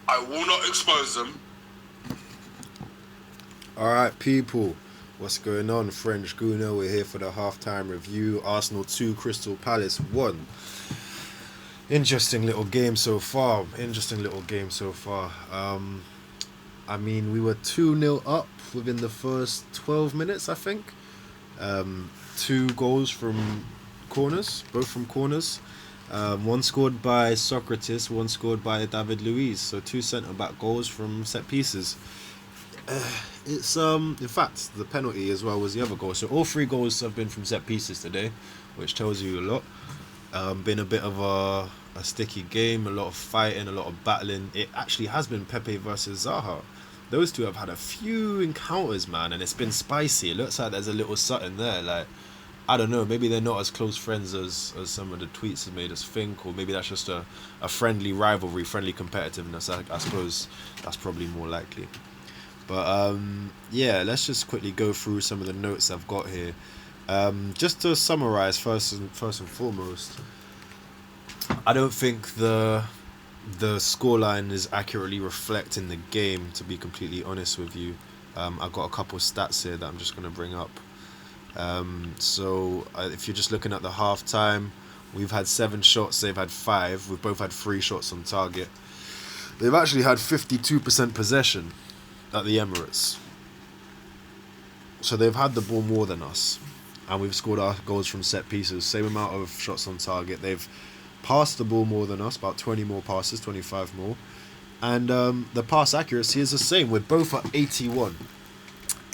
I will not expose them. Alright, people, what's going on? French Guna, we're here for the halftime review. Arsenal 2, Crystal Palace 1. Interesting little game so far. I mean, we were 2-0 up within the first 12 minutes, I think. Two goals from corners, both from corners. One scored by Socrates, one scored by David Luiz. So two centre-back goals from set pieces. It's in fact the penalty as well was the other goal. So all three goals have been from set pieces today, which tells you a lot. Been a bit of a sticky game, a lot of fighting, a lot of battling. It actually has been Pepe versus Zaha. Those two have had a few encounters, man, and it's been spicy. It looks like there's a little something there. Like, I don't know, maybe they're not as close friends as some of the tweets have made us think, or maybe that's just a friendly rivalry, friendly competitiveness. I suppose that's probably more likely. But yeah, let's just quickly go through some of the notes I've got here. Just to summarize, first and foremost, I don't think the scoreline is accurately reflecting the game, to be completely honest with you. I've got a couple of stats here that I'm just going to bring up. So if you're just looking at the half time, we've had 7 shots, they've had 5. We've both had 3 shots on target. They've actually had 52% possession at the Emirates. So they've had the ball more than us. And we've scored our goals from set pieces. Same amount of shots on target. They've passed the ball more than us, about 20 more passes, 25 more. And the pass accuracy is the same. We're both at 81.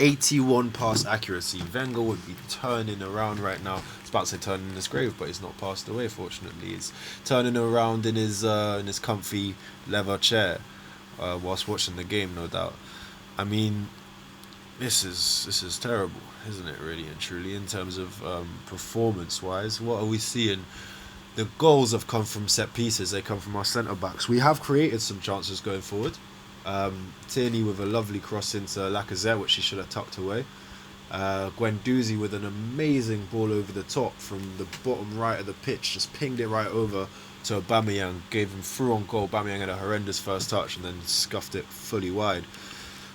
81 pass accuracy. Wenger would be turning around right now. I was about to say turning in his grave, but he's not passed away, fortunately. He's turning around in his comfy leather chair whilst watching the game, no doubt. I mean, this is terrible, isn't it, really and truly, in terms of performance-wise? What are we seeing? The goals have come from set pieces. They come from our centre-backs. We have created some chances going forward. Tierney with a lovely cross into Lacazette, which he should have tucked away. Guendouzi with an amazing ball over the top from the bottom right of the pitch, just pinged it right over to Aubameyang, gave him through on goal. Aubameyang had a horrendous first touch and then scuffed it fully wide.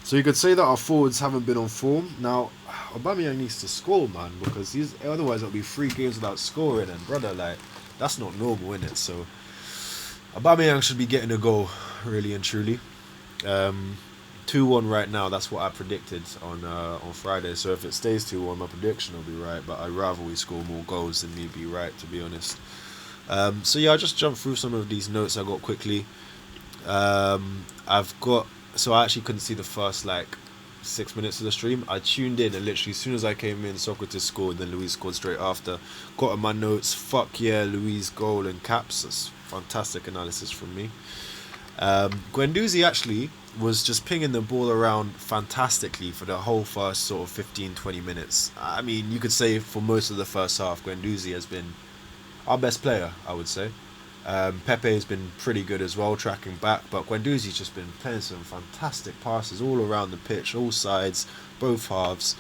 So you could say that our forwards haven't been on form. Now, Aubameyang needs to score, man, because otherwise it'll be 3 games without scoring, and brother, like, that's not normal, innit? So Aubameyang should be getting a goal, really and truly. 2-1 right now, that's what I predicted on Friday. So if it stays 2-1, my prediction will be right, but I'd rather we score more goals than me be right, to be honest. So yeah, I'll just jump through some of these notes I got quickly. So I actually couldn't see the first 6 minutes of the stream. I tuned in and literally as soon as I came in, Socrates scored, then Luiz scored straight after. Got on my notes, fuck yeah, Luiz goal and caps. That's fantastic analysis from me. Guendouzi actually was just pinging the ball around fantastically for the whole first sort of 15-20 minutes. I mean, you could say for most of the first half, Guendouzi has been our best player, I would say. Pepe has been pretty good as well, tracking back, but Guendouzi's just been playing some fantastic passes all around the pitch, all sides, both halves.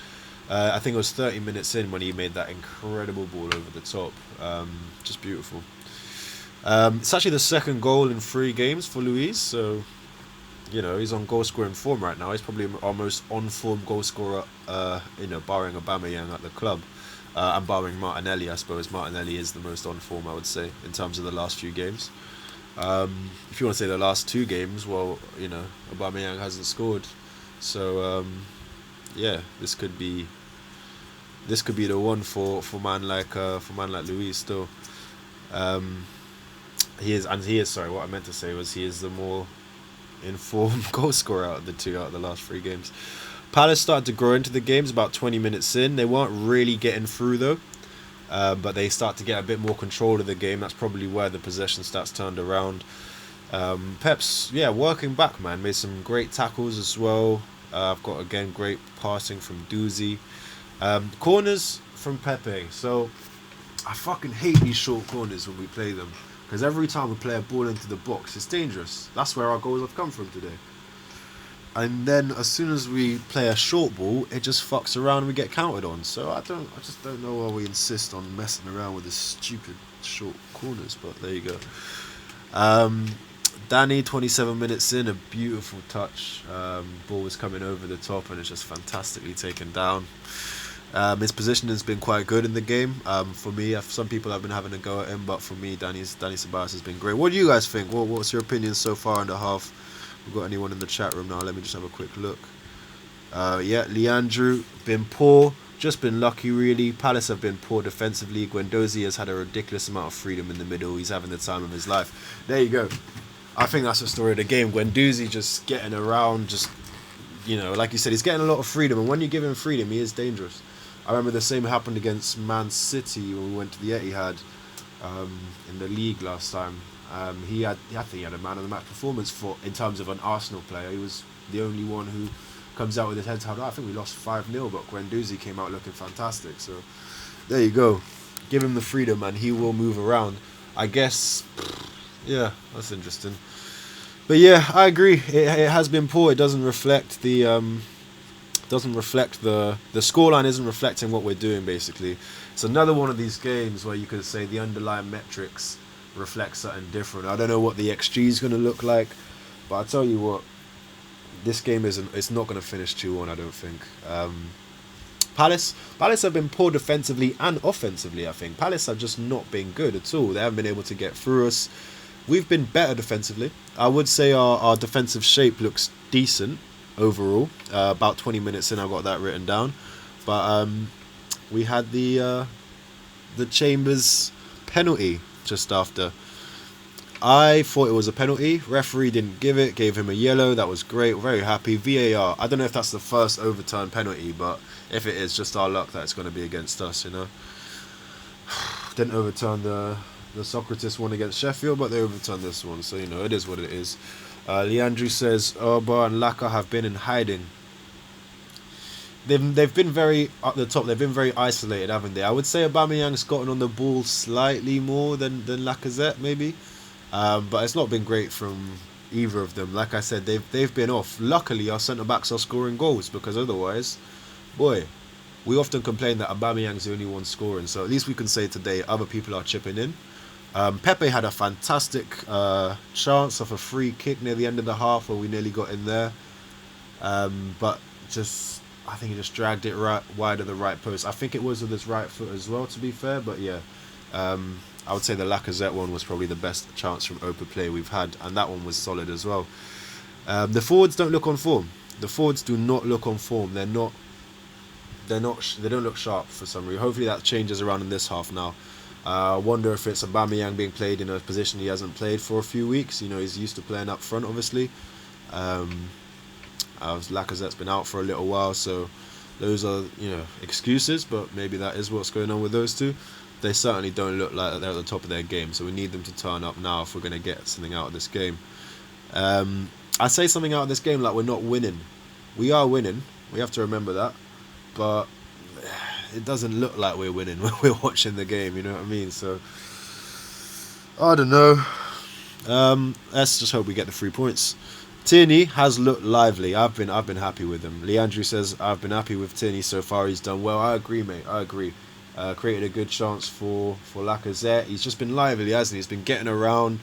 I think it was 30 minutes in when he made that incredible ball over the top. Just beautiful. It's actually the second goal in 3 games for Luiz, so he's on goal scoring form right now. He's probably our most on form goal scorer, barring Aubameyang at the club. And barring Martinelli, I suppose. Martinelli is the most on form, I would say, in terms of the last few games. If you want to say the last 2 games, well, Aubameyang hasn't scored. So, yeah, this could be the one for man like Luiz still. He is. Sorry, what I meant to say was he is the more informed goal scorer out of the last 3 games. Palace started to grow into the games about 20 minutes in. They weren't really getting through though, but they start to get a bit more control of the game. That's probably where the possession stats turned around. Pep's working back, man. Made some great tackles as well. I've got again great passing from Doozy. Corners from Pepe. So I fucking hate these short corners when we play them, because every time we play a ball into the box, it's dangerous. That's where our goals have come from today. And then as soon as we play a short ball, it just fucks around and we get counted on. So I just don't know why we insist on messing around with this stupid short corners, but there you go. Danny, 27 minutes in, a beautiful touch. Ball was coming over the top and it's just fantastically taken down. His positioning has been quite good in the game. For me, some people have been having a go at him, but for me, Danny Ceballos has been great. What do you guys think? What's your opinion so far in the half? We've got anyone in the chat room now? Let me just have a quick look. Yeah, Leandro, been poor. Just been lucky, really. Palace have been poor defensively. Guendouzi has had a ridiculous amount of freedom in the middle. He's having the time of his life. There you go. I think that's the story of the game. Guendouzi just getting around, just, like you said, he's getting a lot of freedom. And when you give him freedom, he is dangerous. I remember the same happened against Man City when we went to the Etihad in the league last time. I think he had a man of the match performance in terms of an Arsenal player. He was the only one who comes out with his head held. I think we lost 5-0, but Guendouzi came out looking fantastic. So there you go. Give him the freedom and he will move around. I guess, yeah, that's interesting. But yeah, I agree. It has been poor. It doesn't reflect the scoreline isn't reflecting what we're doing. Basically, it's another one of these games where you could say the underlying metrics reflect something different. I don't know what the XG is going to look like, but I tell you what, this game it's not going to finish 2-1. I don't think. Palace have been poor defensively and offensively. I think Palace have just not been good at all. They haven't been able to get through us. We've been better defensively. I would say our defensive shape looks decent overall. About 20 minutes in, I got that written down. But we had the Chambers penalty just after. I thought it was a penalty. Referee didn't give it, gave him a yellow. That was great. Very happy. VAR. I don't know if that's the first overturned penalty, but if it is, just our luck that it's going to be against us, Didn't overturn the Socrates one against Sheffield, but they overturned this one, so it is what it is. Leandro says Oba and Laka have been in hiding. They've been very up the top. They've been very isolated, haven't they? I would say Aubameyang's gotten on the ball slightly more than Lacazette, maybe, but it's not been great from either of them. Like I said, they've been off. Luckily, our centre backs are scoring goals, because otherwise, boy, we often complain that Aubameyang's the only one scoring. So at least we can say today other people are chipping in. Pepe had a fantastic chance of a free kick near the end of the half where we nearly got in there, but I think he just dragged it right wide of the right post. I think it was with his right foot as well, to be fair, but yeah, I would say the Lacazette one was probably the best chance from open play we've had, and that one was solid as well. The forwards don't look on form. The forwards do not look on form. They don't look sharp for some reason. Hopefully that changes around in this half now. I wonder if it's Aubameyang being played in a position he hasn't played for a few weeks. He's used to playing up front, obviously. Lacazette's been out for a little while, so those are, excuses, but maybe that is what's going on with those two. They certainly don't look like they're at the top of their game, so we need them to turn up now if we're going to get something out of this game. I say something out of this game like we're not winning. We are winning. We have to remember that. But it doesn't look like we're winning when we're watching the game, you know what I mean? So I don't know. Let's just hope we get the 3 points. Tierney has looked lively. I've been happy with him. Leandro says I've been happy with Tierney so far. He's done well. I agree, mate. I agree. Created a good chance for Lacazette. He's just been lively, hasn't he? He's been getting around,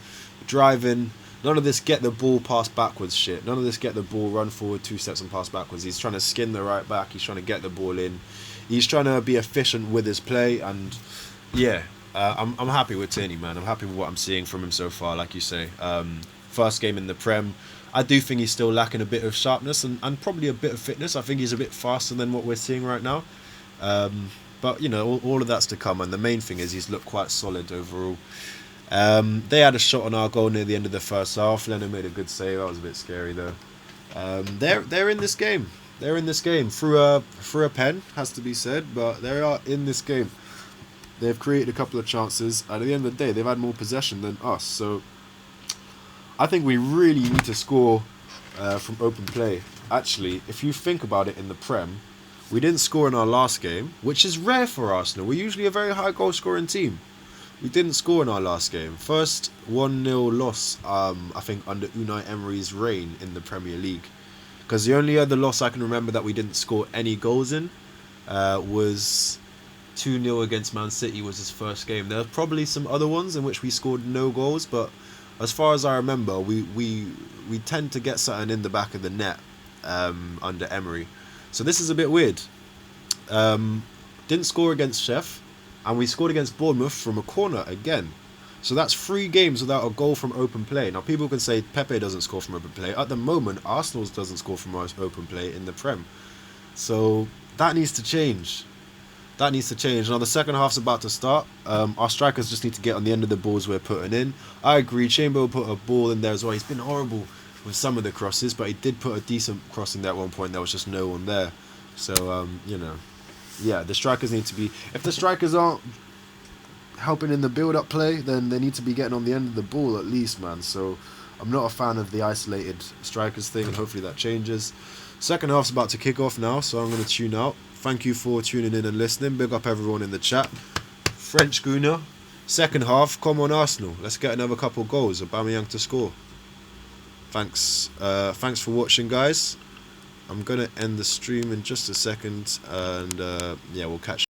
driving. None of this get the ball pass backwards shit. None of this get the ball run forward 2 steps and pass backwards. He's trying to skin the right back. He's trying to get the ball in. He's trying to be efficient with his play, and yeah, I'm happy with Tierney, man. I'm happy with what I'm seeing from him so far. Like you say, first game in the Prem. I do think he's still lacking a bit of sharpness and probably a bit of fitness. I think he's a bit faster than what we're seeing right now. But all of that's to come, and the main thing is he's looked quite solid overall. They had a shot on our goal near the end of the first half. Leno made a good save. That was a bit scary though. They're in this game. They're in this game through a pen, has to be said, but they are in this game. They've created a couple of chances, and at the end of the day, they've had more possession than us. So I think we really need to score from open play. Actually, if you think about it in the Prem, we didn't score in our last game, which is rare for Arsenal. We're usually a very high goal scoring team. We didn't score in our last game. First 1-0 loss, I think, under Unai Emery's reign in the Premier League. Because the only other loss I can remember that we didn't score any goals in was 2-0 against Man City was his first game. There are probably some other ones in which we scored no goals, but as far as I remember, we tend to get something in the back of the net under Emery. So this is a bit weird. Didn't score against Chef, and we scored against Bournemouth from a corner again. So that's 3 games without a goal from open play. Now people can say Pepe doesn't score from open play. At the moment, Arsenal doesn't score from open play in the Prem. So that needs to change. That needs to change. Now the second half's about to start. Our strikers just need to get on the end of the balls we're putting in. I agree. Chamber put a ball in there as well. He's been horrible with some of the crosses, but he did put a decent cross in there at one point. There was just no one there. So yeah, the strikers need to be. If the strikers aren't helping in the build-up play, then they need to be getting on the end of the ball at least, man. So I'm not a fan of the isolated strikers thing, and hopefully that changes. Second half's about to kick off now, so I'm going to tune out. Thank you for tuning in and listening. Big up everyone in the chat. French Guna. Second half, come on Arsenal. Let's get another couple goals. Aubameyang to score. Thanks for watching, guys. I'm going to end the stream in just a second, and yeah, we'll catch